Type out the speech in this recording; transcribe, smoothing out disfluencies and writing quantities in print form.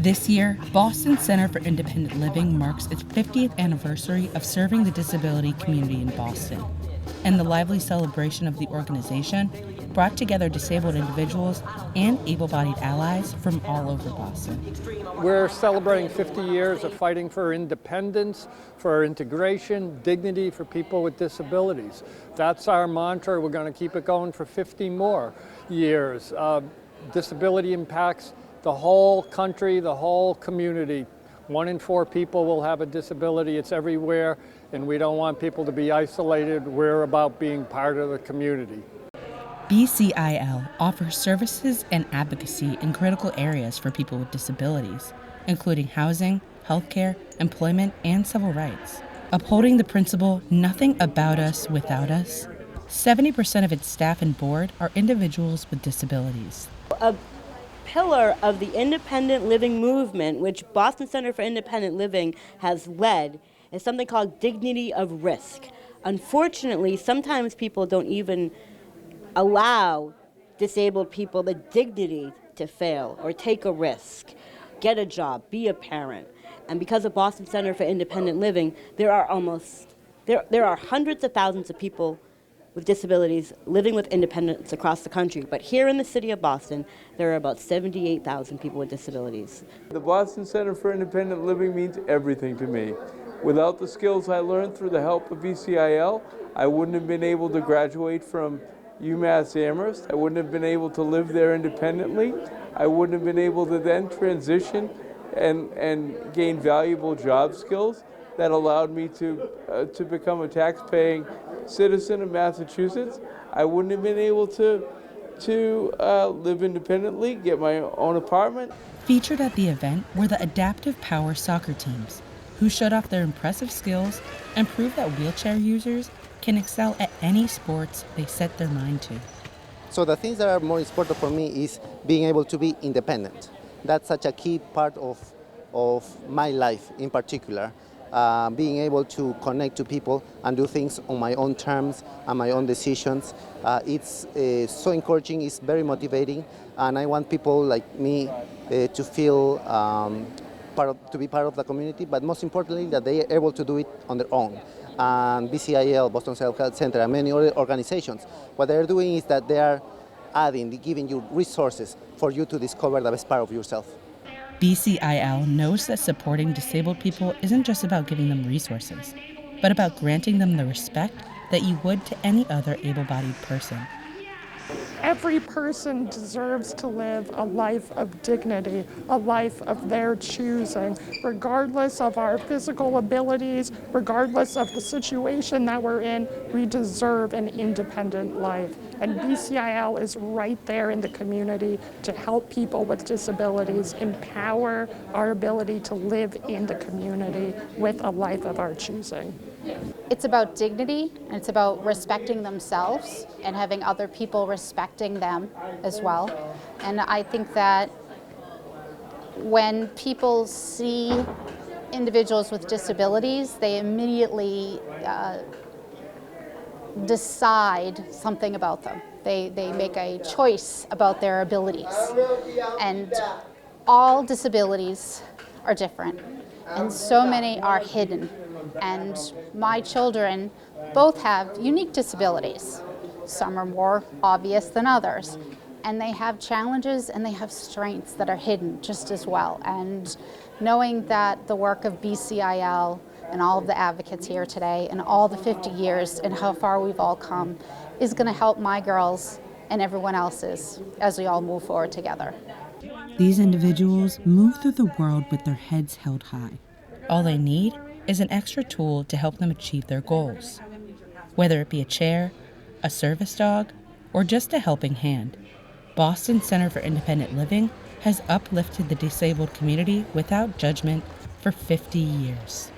This year, Boston Center for Independent Living marks its 50th anniversary of serving the disability community in Boston. And the lively celebration of the organization brought together disabled individuals and able-bodied allies from all over Boston. We're celebrating 50 years of fighting for independence, for integration, dignity for people with disabilities. That's our mantra. We're going to keep it going for 50 more years. Disability impacts the whole country, the whole community. 1 in 4 people will have a disability. It's everywhere, and we don't want people to be isolated. We're about being part of the community. BCIL offers services and advocacy in critical areas for people with disabilities, including housing, healthcare, employment, and civil rights. Upholding the principle, nothing about us without us, 70% of its staff and board are individuals with disabilities. A pillar of the independent living movement, which Boston Center for Independent Living has led, is something called dignity of risk. Unfortunately, sometimes people don't even allow disabled people the dignity to fail or take a risk, get a job, be a parent. And because of Boston Center for Independent Living, there are hundreds of thousands of people with disabilities living with independence across the country. But here in the city of Boston, there are about 78,000 people with disabilities. The Boston Center for Independent Living means everything to me. Without the skills I learned through the help of BCIL, I wouldn't have been able to graduate from UMass Amherst. I wouldn't have been able to live there independently. I wouldn't have been able to then transition and gain valuable job skills that allowed me to become a tax-paying citizen of Massachusetts. I wouldn't have been able to live independently, get my own apartment. Featured at the event were the Adaptive Power soccer teams, who showed off their impressive skills and proved that wheelchair users can excel at any sports they set their mind to. So the things that are more important for me is being able to be independent. That's such a key part of my life in particular. Being able to connect to people and do things on my own terms and my own decisions. It's so encouraging, it's very motivating, and I want people like me to feel to be part of the community, but most importantly that they are able to do it on their own. And BCIL, Boston Health Center, and many other organizations, what they're doing is that they are giving you resources for you to discover the best part of yourself. BCIL knows that supporting disabled people isn't just about giving them resources, but about granting them the respect that you would to any other able-bodied person. Every person deserves to live a life of dignity, a life of their choosing, regardless of our physical abilities, regardless of the situation that we're in. We deserve an independent life. And BCIL is right there in the community to help people with disabilities empower our ability to live in the community with a life of our choosing. It's about dignity, and it's about respecting themselves and having other people respecting them as well. And I think that when people see individuals with disabilities, they immediately decide something about them. They make a choice about their abilities. And all disabilities are different, and so many are hidden. And my children both have unique disabilities. Some are more obvious than others. And they have challenges and they have strengths that are hidden just as well. And knowing that the work of BCIL and all of the advocates here today and all the 50 years and how far we've all come is going to help my girls and everyone else's as we all move forward together. These individuals move through the world with their heads held high. All they need is an extra tool to help them achieve their goals. Whether it be a chair, a service dog, or just a helping hand, Boston Center for Independent Living has uplifted the disabled community without judgment for 50 years.